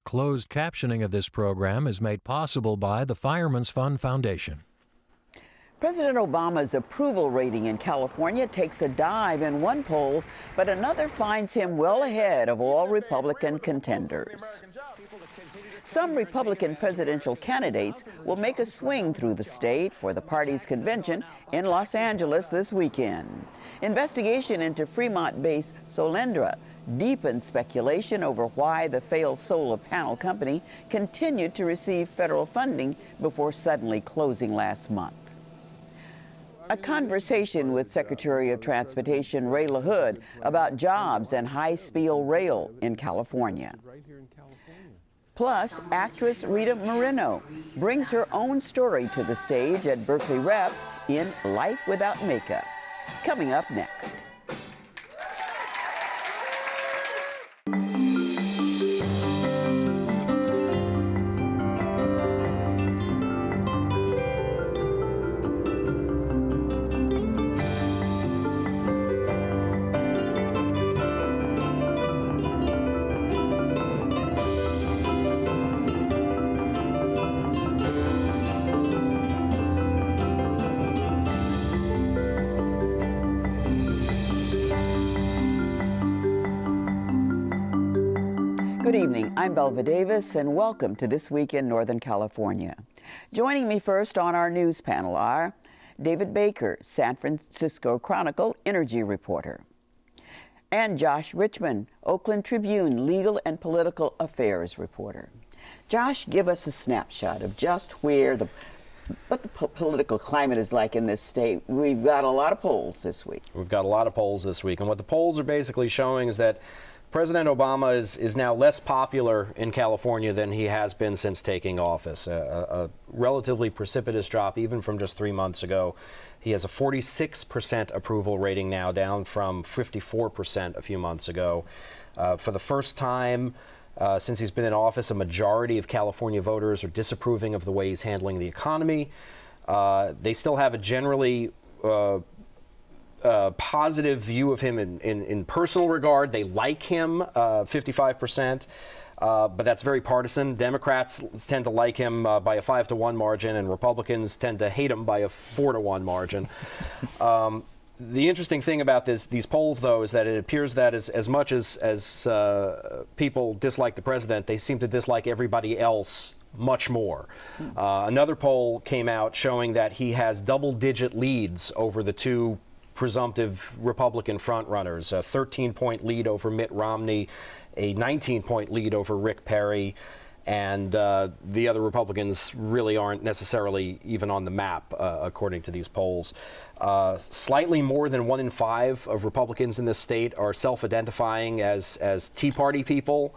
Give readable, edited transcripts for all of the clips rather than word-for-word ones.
Closed captioning of this program is made possible by the Fireman's Fund Foundation. President Obama's approval rating in California takes a dive in one poll, but another finds him well ahead of all Republican contenders. Some Republican presidential candidates will make a swing through the state for the party's convention in Los Angeles this weekend. Investigation into Fremont-based Solendra deepened speculation over why the failed solar panel company continued to receive federal funding before suddenly closing last month. A conversation with Secretary of Transportation Ray LaHood about jobs and high-speed rail in California. Plus, actress Rita Moreno brings her own story to the stage at Berkeley Rep in Life Without Makeup. Coming up next. Good evening, I'm Belva Davis, and welcome to This Week in Northern California. Joining me first on our news panel are David Baker, San Francisco Chronicle energy reporter, and Josh Richmond, Oakland Tribune legal and political affairs reporter. Josh, give us a snapshot of just what the political climate is like in this state. We've got a lot of polls this week. We've got a lot of polls this week, and what the polls are basically showing is that President Obama is now less popular in California than he has been since taking office. A relatively precipitous drop even from just 3 months ago. He has a 46% approval rating now, down from 54% a few months ago. For the first time since he's been in office, a majority of California voters are disapproving of the way he's handling the economy. They still have a generally positive view of him in personal regard. They like him, 55%, but that's very partisan. Democrats tend to like him by a 5-to-1 margin, and Republicans tend to hate him by a 4-to-1 margin. The interesting thing about these polls, though, is that it appears that as much as people dislike the president, they seem to dislike everybody else much more. Another poll came out showing that he has double-digit leads over the two presumptive Republican frontrunners, a 13-point lead over Mitt Romney, a 19-point lead over Rick Perry, and the other Republicans really aren't necessarily even on the map, according to these polls. Slightly more than 1 in 5 of Republicans in this state are self-identifying as Tea Party people,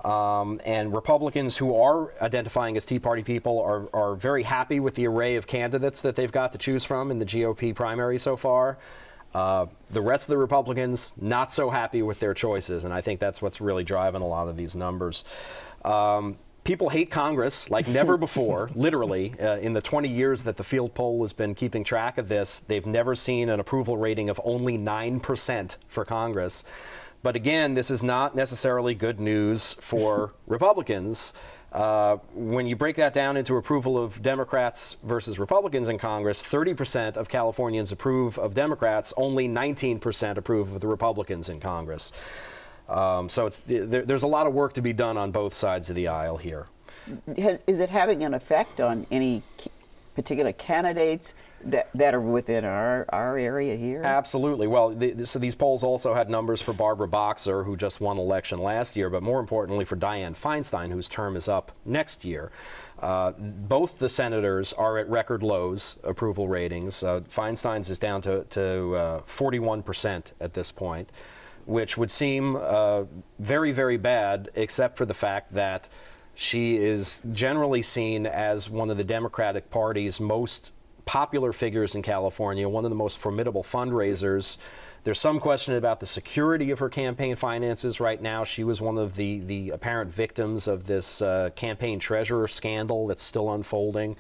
and Republicans who are identifying as Tea Party people are very happy with the array of candidates that they've got to choose from in the GOP primary so far. The rest of the Republicans not so happy with their choices, and I think that's what's really driving a lot of these numbers. People hate Congress like never before, literally. In the 20 years that the field poll has been keeping track of this, they've never seen an approval rating of only 9% for Congress. But again, this is not necessarily good news for Republicans. When you break that down into approval of Democrats versus Republicans in Congress, 30% of Californians approve of Democrats, only 19% approve of the Republicans in Congress. So there's a lot of work to be done on both sides of the aisle here. Is it having an effect on any particular candidates that are within our area here? Absolutely. Well, so these polls also had numbers for Barbara Boxer, who just won election last year, but more importantly for Dianne Feinstein, whose term is up next year. Both the senators are at record lows approval ratings. Feinstein's is down to 41% at this point, which would seem very, very bad, except for the fact that she is generally seen as one of the Democratic Party's most popular figures in California, one of the most formidable fundraisers. There's some question about the security of her campaign finances right now. She was one of the apparent victims of this campaign treasurer scandal that's still unfolding.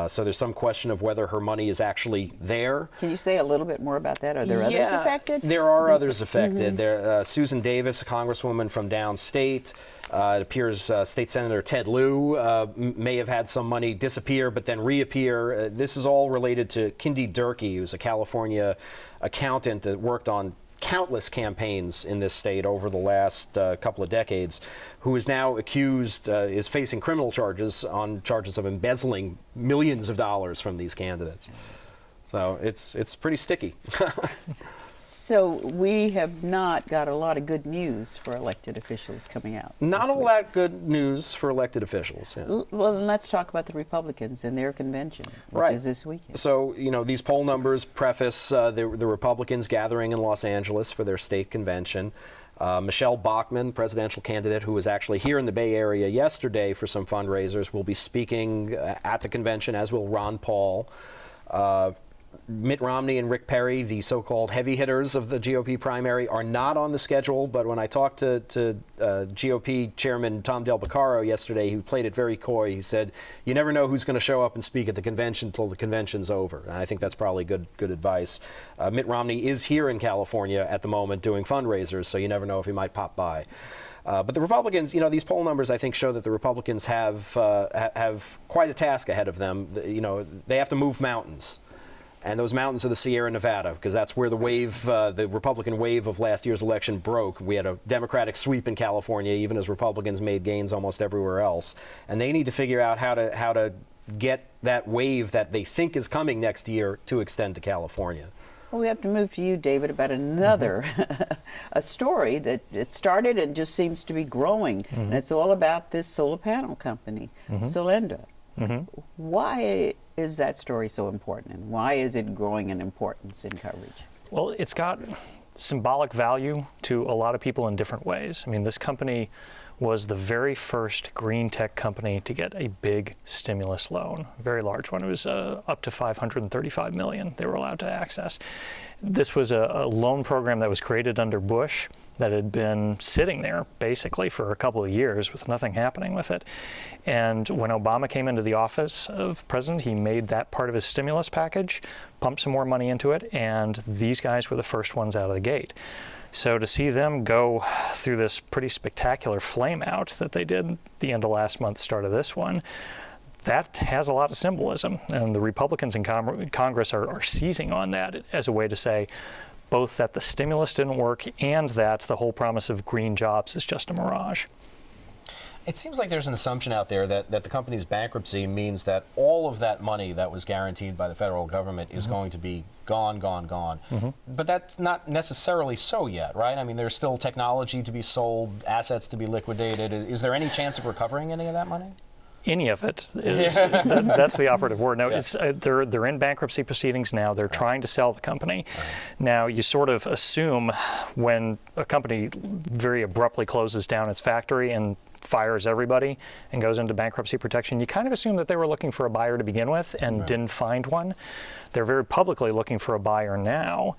So there's some question of whether her money is actually there. Can you say a little bit more about that? Are there others affected? There are others affected. There, Susan Davis, a congresswoman from downstate. It appears State Senator Ted Lieu may have had some money disappear but then reappear. This is all related to Kindy Durkee, who's a California accountant that worked on countless campaigns in this state over the last couple of decades, who is now accused, is facing criminal charges on charges of embezzling millions of dollars from these candidates. So it's pretty sticky. So we have not got a lot of good news for elected officials coming out. Not all that good news for elected officials. Yeah. Well, then let's talk about the Republicans and their convention, which is this weekend. So, these poll numbers preface the Republicans gathering in Los Angeles for their state convention. Michelle Bachmann, presidential candidate who was actually here in the Bay Area yesterday for some fundraisers, will be speaking at the convention, as will Ron Paul. Mitt Romney and Rick Perry, the so-called heavy hitters of the GOP primary, are not on the schedule. But when I talked to GOP Chairman Tom Del Beccaro yesterday, he played it very coy. He said, "You never know who's going to show up and speak at the convention until the convention's over." And I think that's probably good advice. Mitt Romney is here in California at the moment doing fundraisers, so you never know if he might pop by. But the Republicans, these poll numbers, I think, show that the Republicans have quite a task ahead of them. They have to move mountains. And those mountains are the Sierra Nevada, because that's where the Republican wave of last year's election broke. We had a Democratic sweep in California, even as Republicans made gains almost everywhere else. And they need to figure out how to get that wave that they think is coming next year to extend to California. Well, we have to move to you, David, about another a story that it started and just seems to be growing. And it's all about this solar panel company, Solenda. Why is that story so important, and why is it growing in importance in coverage? Well, it's got symbolic value to a lot of people in different ways. I mean, this company was the very first green tech company to get a big stimulus loan, a very large one. It was up to $535 million they were allowed to access. This was a loan program that was created under Bush that had been sitting there basically for a couple of years with nothing happening with it. And when Obama came into the office of president, he made that part of his stimulus package, pumped some more money into it, and these guys were the first ones out of the gate. So to see them go through this pretty spectacular flame out that they did the end of last month, start of this one, that has a lot of symbolism. And the Republicans in Congress are seizing on that as a way to say both that the stimulus didn't work and that the whole promise of green jobs is just a mirage. It seems like there's an assumption out there that the company's bankruptcy means that all of that money that was guaranteed by the federal government is going to be gone. But that's not necessarily so yet, right? I mean, there's still technology to be sold, assets to be liquidated. Is there any chance of recovering any of that money? Any of it is, that's the operative word. No, it's, they're in bankruptcy proceedings now. They're trying to sell the company. Now, you sort of assume when a company very abruptly closes down its factory and fires everybody and goes into bankruptcy protection, you kind of assume that they were looking for a buyer to begin with and didn't find one. They're very publicly looking for a buyer now.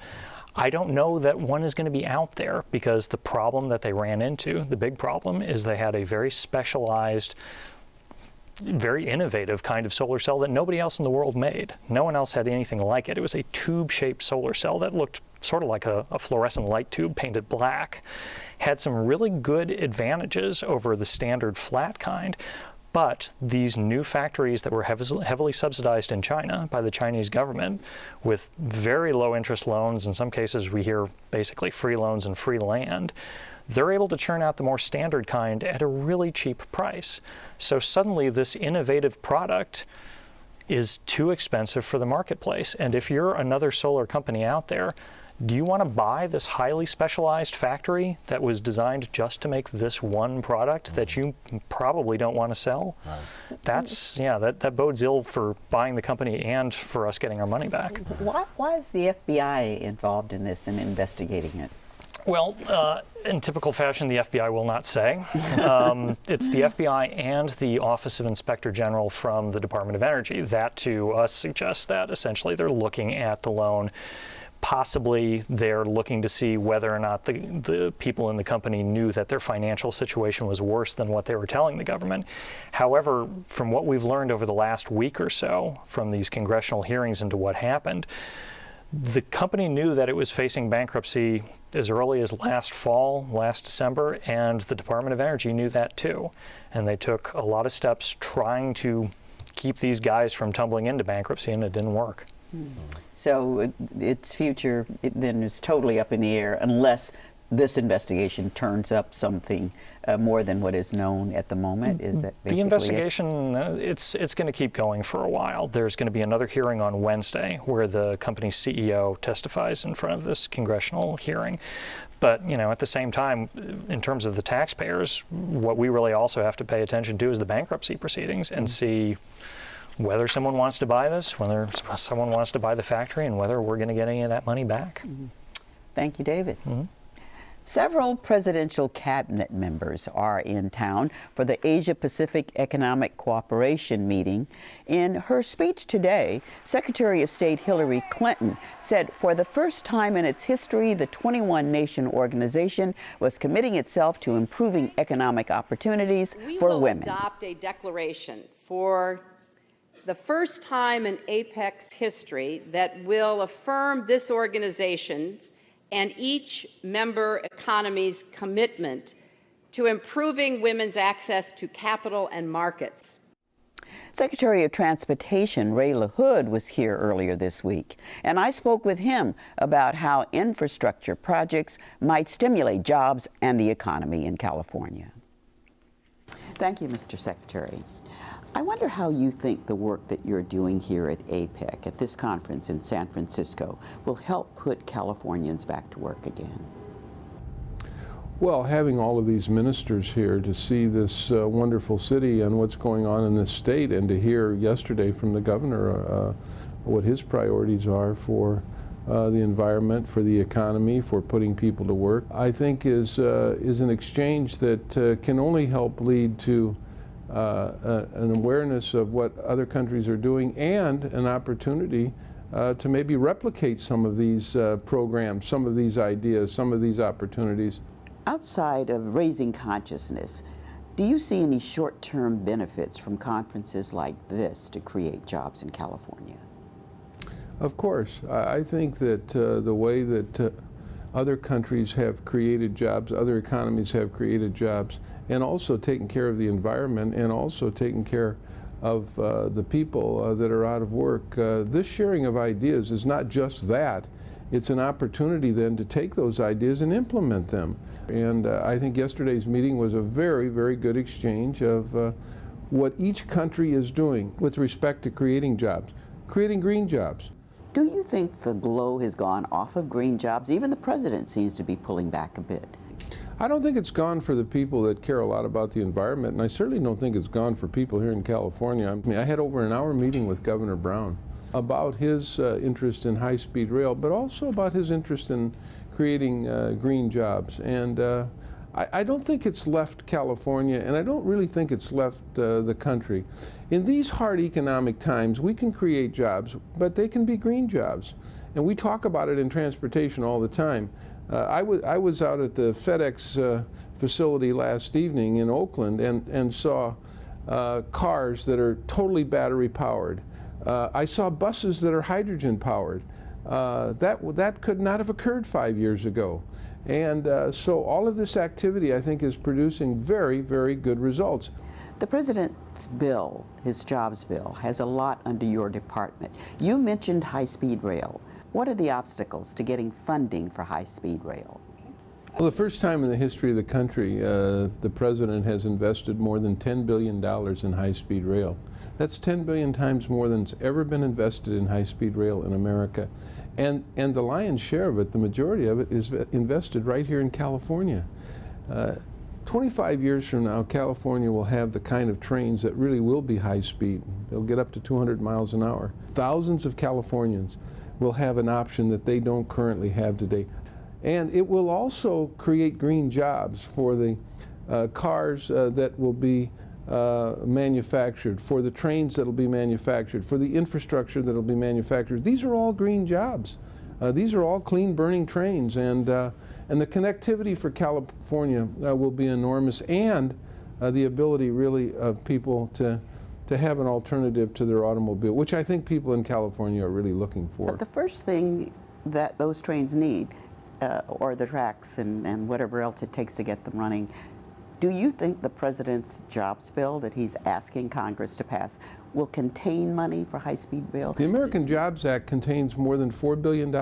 I don't know that one is going to be out there, because the problem that they ran into, the big problem, is they had a very specialized, very innovative kind of solar cell that nobody else in the world made. No one else had anything like it. It was a tube-shaped solar cell that looked sort of like a fluorescent light tube painted black. Had some really good advantages over the standard flat kind, but these new factories that were heavily subsidized in China by the Chinese government with very low interest loans, in some cases we hear basically free loans and free land, they're able to churn out the more standard kind at a really cheap price. So suddenly this innovative product is too expensive for the marketplace. And if you're another solar company out there, do you want to buy this highly specialized factory that was designed just to make this one product that you probably don't want to sell? That's, that bodes ill for buying the company and for us getting our money back. Why is the FBI involved in this and investigating it? Well, in typical fashion, the FBI will not say. It's the FBI and the Office of Inspector General from the Department of Energy. That to us suggests that essentially they're looking at the loan Possibly they're looking to see whether or not the people in the company knew that their financial situation was worse than what they were telling the government. However, from what we've learned over the last week or so from these congressional hearings into what happened, the company knew that it was facing bankruptcy as early as last fall, last December, and the Department of Energy knew that too. And they took a lot of steps trying to keep these guys from tumbling into bankruptcy, and it didn't work. So its future then is totally up in the air unless this investigation turns up something more than what is known at the moment. Is that basically the investigation? It's going to keep going for a while. There's going to be another hearing on Wednesday where the company's CEO testifies in front of this congressional hearing. But at the same time, in terms of the taxpayers, what we really also have to pay attention to is the bankruptcy proceedings and see whether someone wants to buy this, whether someone wants to buy the factory, and whether we're going to get any of that money back. Thank you, David. Several presidential cabinet members are in town for the Asia-Pacific Economic Cooperation meeting. In her speech today, Secretary of State Hillary Clinton said for the first time in its history, the 21-nation organization was committing itself to improving economic opportunities for women. We will adopt a declaration for the first time in APEC's history that will affirm this organization's and each member economy's commitment to improving women's access to capital and markets. Secretary of Transportation Ray LaHood was here earlier this week, and I spoke with him about how infrastructure projects might stimulate jobs and the economy in California. Thank you, Mr. Secretary. I wonder how you think the work that you're doing here at APEC, at this conference in San Francisco, will help put Californians back to work again. Well, having all of these ministers here to see this wonderful city and what's going on in this state, and to hear yesterday from the governor what his priorities are for the environment, for the economy, for putting people to work, I think is an exchange that can only help lead to an awareness of what other countries are doing, and an opportunity to maybe replicate some of these programs, some of these ideas, some of these opportunities. Outside of raising consciousness, do you see any short-term benefits from conferences like this to create jobs in California? Of course. I think that the way that other countries have created jobs, other economies have created jobs, and also taking care of the environment, and also taking care of the people that are out of work. This sharing of ideas is not just that. It's an opportunity then to take those ideas and implement them. And I think yesterday's meeting was a very, very good exchange of what each country is doing with respect to creating jobs, creating green jobs. Do you think the glow has gone off of green jobs? Even the president seems to be pulling back a bit. I don't think it's gone for the people that care a lot about the environment, and I certainly don't think it's gone for people here in California. I mean, I had over an hour meeting with Governor Brown about his interest in high-speed rail, but also about his interest in creating green jobs. And I don't think it's left California, and I don't really think it's left the country. In these hard economic times, we can create jobs, but they can be green jobs. And we talk about it in transportation all the time. I was out at the FedEx facility last evening in Oakland and saw cars that are totally battery powered. I saw buses that are hydrogen powered. That could not have occurred 5 years ago. And so all of this activity, I think, is producing very, very good results. The president's bill, his jobs bill, has a lot under your department. You mentioned high-speed rail. What are the obstacles to getting funding for high-speed rail? Well, the first time in the history of the country, the president has invested more than $10 billion in high-speed rail. That's 10 billion times more than's ever been invested in high-speed rail in America. And the lion's share of it, the majority of it, is invested right here in California. 25 years from now, California will have the kind of trains that really will be high-speed. They'll get up to 200 miles an hour. Thousands of Californians will have an option that they don't currently have today. And it will also create green jobs for the cars that will be manufactured, for the trains that will be manufactured, for the infrastructure that will be manufactured. These are all green jobs. These are all clean burning trains, and the connectivity for California will be enormous, and the ability really of people to have an alternative to their automobile, which I think people in California are really looking for. But the first thing that those trains need, or the tracks and whatever else it takes to get them running, do you think the president's jobs bill that he's asking Congress to pass will contain money for high-speed rail? The American Jobs Act contains more than $4 billion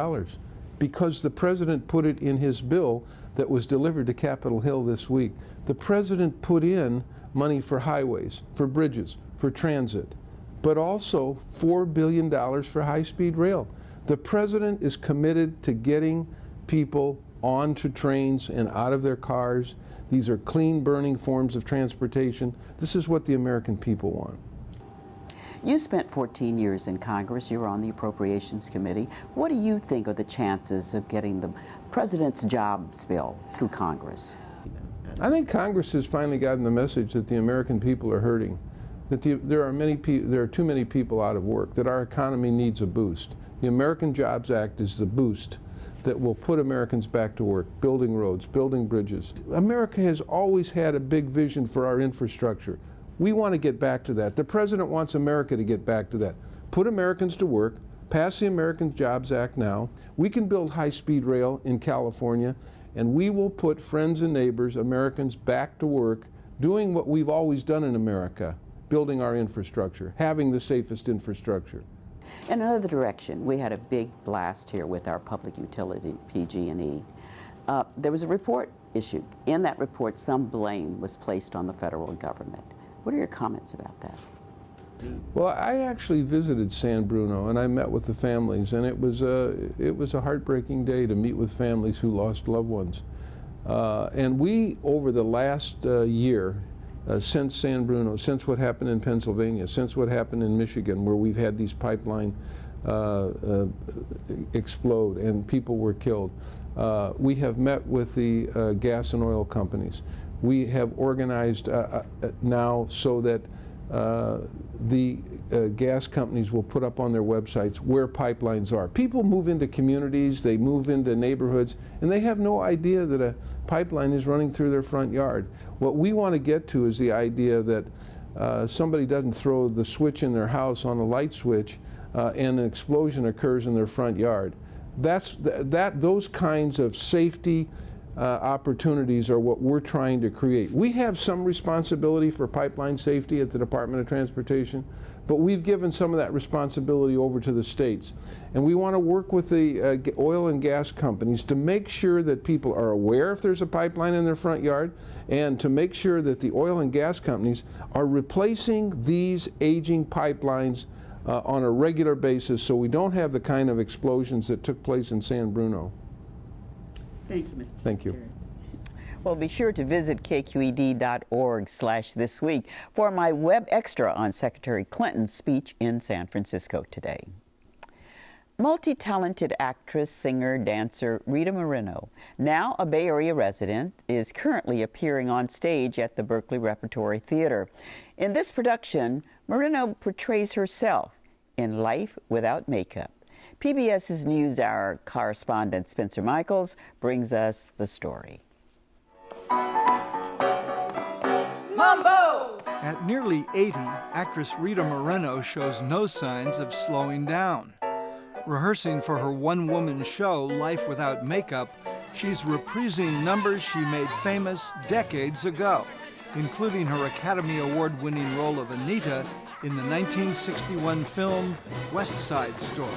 because the president put it in his bill that was delivered to Capitol Hill this week. The president put in money for highways, for bridges, for transit, but also $4 billion for high-speed rail. The president is committed to getting people onto trains and out of their cars. These are clean burning forms of transportation. This is what the American people want. You spent 14 years in Congress. You were on the Appropriations Committee. What do you think are the chances of getting the president's jobs bill through Congress? I think Congress has finally gotten the message that the American people are hurting, that there are too many people out of work, that our economy needs a boost. The American Jobs Act is the boost that will put Americans back to work, building roads, building bridges. America has always had a big vision for our infrastructure. We want to get back to that. The president wants America to get back to that. Put Americans to work, pass the American Jobs Act now. We can build high-speed rail in California, and we will put friends and neighbors, Americans, back to work, doing what we've always done in America, building our infrastructure, having the safest infrastructure. In another direction, we had a big blast here with our public utility, PG&E. There was a report issued. In that report, some blame was placed on the federal government. What are your comments about that? Well, I actually visited San Bruno, and I met with the families, and it was a heartbreaking day to meet with families who lost loved ones. And we, over the last year, since San Bruno, since what happened in Pennsylvania, since what happened in Michigan, where we've had these pipelines explode and people were killed, we have met with the gas and oil companies. We have organized now so that the gas companies will put up on their websites where pipelines are. People move into communities, they move into neighborhoods, and they have no idea that a pipeline is running through their front yard. What we want to get to is the idea that somebody doesn't throw the switch in their house on a light switch and an explosion occurs in their front yard. Those kinds of safety opportunities are what we're trying to create. We have some responsibility for pipeline safety at the Department of Transportation, but we've given some of that responsibility over to the states. And we want to work with the oil and gas companies to make sure that people are aware if there's a pipeline in their front yard, and to make sure that the oil and gas companies are replacing these aging pipelines on a regular basis so we don't have the kind of explosions that took place in San Bruno. Thank you, Mr. Thank you. Well, be sure to visit kqed.org/this week for my web extra on Secretary Clinton's speech in San Francisco today. Multi-talented actress, singer, dancer Rita Moreno, now a Bay Area resident, is currently appearing on stage at the Berkeley Repertory Theater. In this production, Moreno portrays herself in Life Without Makeup. PBS's NewsHour correspondent Spencer Michaels brings us the story. Mambo! At nearly 80, actress Rita Moreno shows no signs of slowing down. Rehearsing for her one-woman show, Life Without Makeup, she's reprising numbers she made famous decades ago, including her Academy Award-winning role of Anita in the 1961 film West Side Story.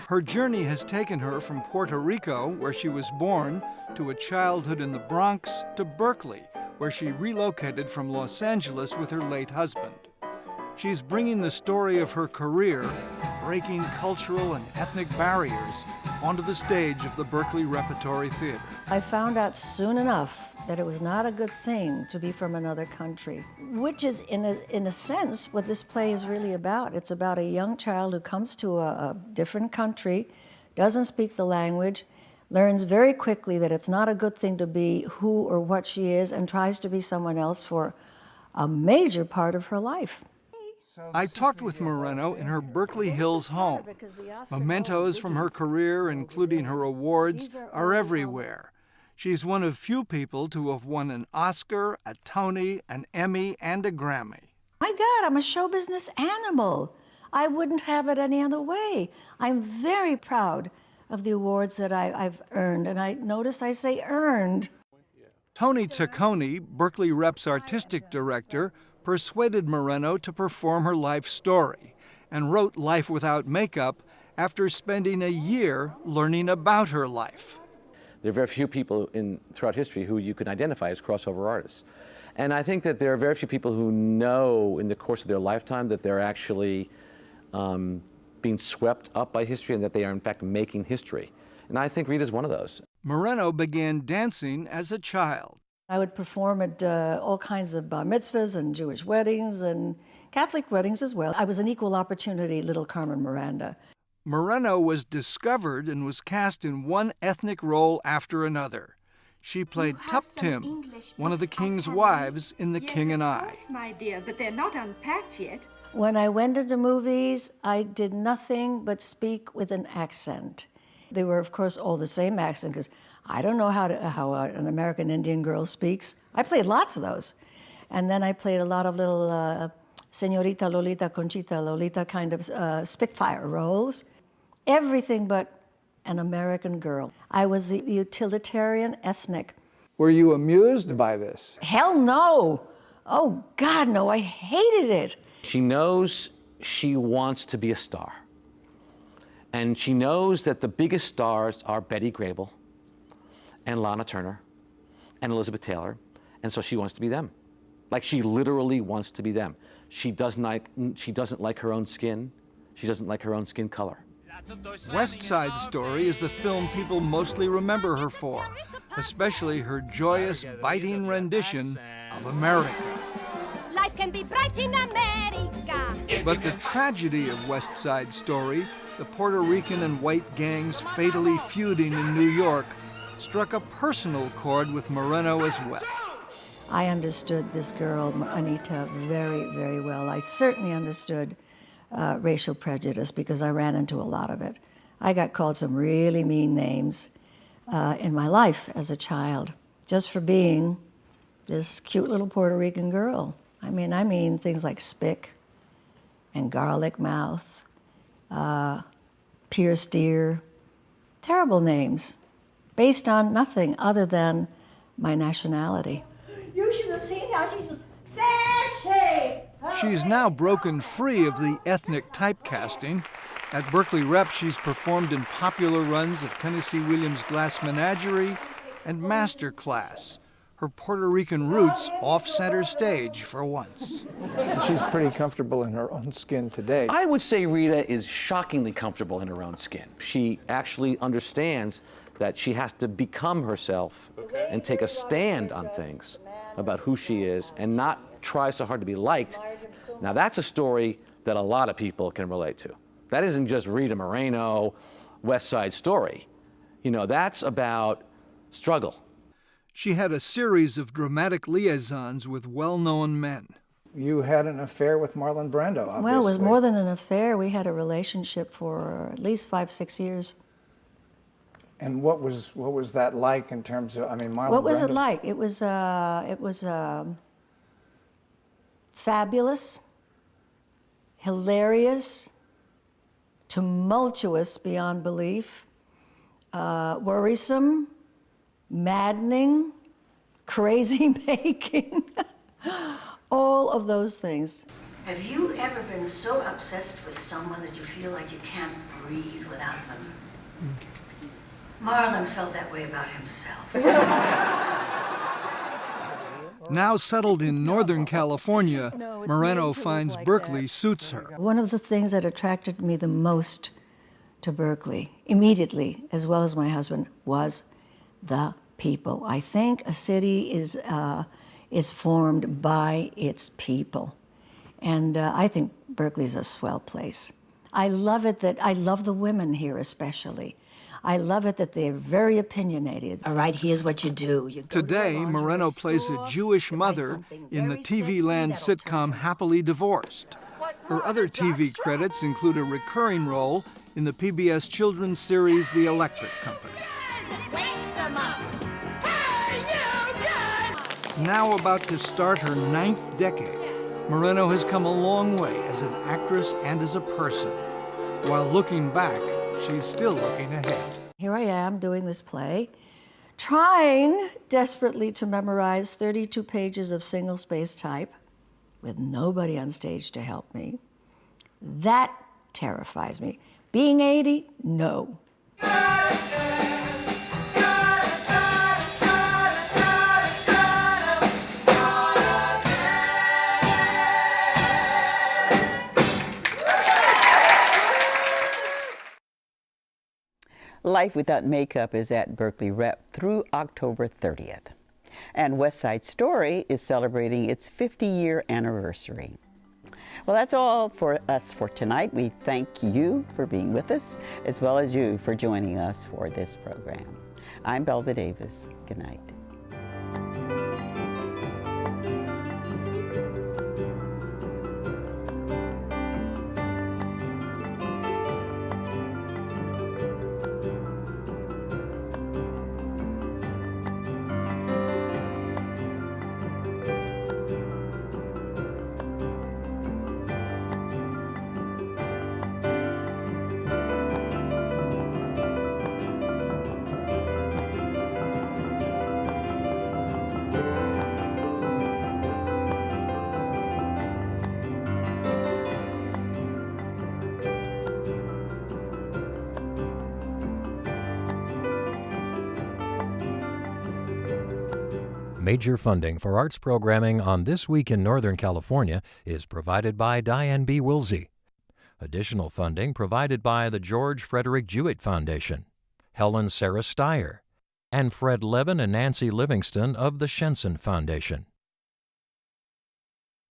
Her journey has taken her from Puerto Rico, where she was born, to a childhood in the Bronx, to Berkeley, where she relocated from Los Angeles with her late husband. She's bringing the story of her career, breaking cultural and ethnic barriers, onto the stage of the Berkeley Repertory Theater. I found out soon enough that it was not a good thing to be from another country, which is, in a sense, what this play is really about. It's about a young child who comes to a different country, doesn't speak the language, learns very quickly that it's not a good thing to be who or what she is, and tries to be someone else for a major part of her life. I talked with Moreno in her Berkeley Hills home. Mementos from her career, including her awards, are everywhere. She's one of few people to have won an Oscar, a Tony, an Emmy, and a Grammy. My God, I'm a show business animal. I wouldn't have it any other way. I'm very proud of the awards that I've earned, and I notice I say earned. Tony Taccone, Berkeley Rep's artistic director, persuaded Moreno to perform her life story and wrote Life Without Makeup after spending a year learning about her life. There are very few people throughout history who you can identify as crossover artists. And I think that there are very few people who know in the course of their lifetime that they're actually being swept up by history and that they are in fact making history. And I think Rita's one of those. Moreno began dancing as a child. I would perform at all kinds of bar mitzvahs and Jewish weddings and Catholic weddings as well. I was an equal opportunity little Carmen Miranda. Moreno was discovered and was cast in one ethnic role after another. She played Tup Tim, one of the king's wives in The King and I. Yes, of course, my dear, but they're not unpacked yet. When I went into movies, I did nothing but speak with an accent. They were, of course, all the same accent, because I don't know how an American Indian girl speaks. I played lots of those. And then I played a lot of little Señorita Lolita, Conchita Lolita kind of Spitfire roles. Everything but an American girl. I was the utilitarian ethnic. Were you amused by this? Hell no. Oh, God, no. I hated it. She knows she wants to be a star. And she knows that the biggest stars are Betty Grable and Lana Turner and Elizabeth Taylor, and so she wants to be them. Like, she literally wants to be them. She doesn't like her own skin. She doesn't like her own skin color. West Side Story is the film people mostly remember her for, especially her joyous, biting rendition of America. Life can be bright in America. But the tragedy of West Side Story, the Puerto Rican and white gangs fatally feuding in New York, struck a personal chord with Moreno as well. I understood this girl, Anita, very, very well. I certainly understood racial prejudice because I ran into a lot of it. I got called some really mean names in my life as a child, just for being this cute little Puerto Rican girl. I mean things like spick and garlic mouth, pierced ear, terrible names based on nothing other than my nationality. You should have seen how she just said She's now broken free of the ethnic typecasting. At Berkeley Rep, she's performed in popular runs of Tennessee Williams' Glass Menagerie and Master Class. Her Puerto Rican roots off center stage for once. And she's pretty comfortable in her own skin today. I would say Rita is shockingly comfortable in her own skin. She actually understands that she has to become herself and take a stand on things about who she is and not try so hard to be liked. Now that's a story that a lot of people can relate to. That isn't just Rita Moreno, West Side Story. You know, that's about struggle. She had a series of dramatic liaisons with well-known men. You had an affair with Marlon Brando, obviously. Well, it was more than an affair. We had a relationship for at least 5-6 years. And what was that like in terms of, Marlon What was it Brando's- like? It was fabulous, hilarious, tumultuous beyond belief, worrisome, maddening, crazy-making, all of those things. Have you ever been so obsessed with someone that you feel like you can't breathe without them? Marlon felt that way about himself. Now settled in Northern California, Moreno finds Berkeley suits her. One of the things that attracted me the most to Berkeley, immediately, as well as my husband, was the people. I think a city is formed by its people. And I think Berkeley is a swell place. I love it that, I love the women here especially. I love it that they're very opinionated. All right, here's what you do. You go Today, to a lingerie Moreno plays a store, Jewish you buy mother something in the very TV sexy land that'll turn sitcom Happily Divorced. Her other TV credits include a recurring role in the PBS children's series The Electric Company. Now about to start her 9th decade, Moreno has come a long way as an actress and as a person. While looking back, she's still looking ahead. Here I am doing this play, trying desperately to memorize 32 pages of single-space type with nobody on stage to help me. That terrifies me. Being 80, no. Life Without Makeup is at Berkeley Rep through October 30th. And West Side Story is celebrating its 50-year anniversary. Well, that's all for us for tonight. We thank you for being with us, as well as you for joining us for this program. I'm Belva Davis. Good night. Major funding for arts programming on This Week in Northern California is provided by Diane B. Wilsey. Additional funding provided by the George Frederick Jewett Foundation, Helen Sarah Steyer, and Fred Levin and Nancy Livingston of the Shenson Foundation.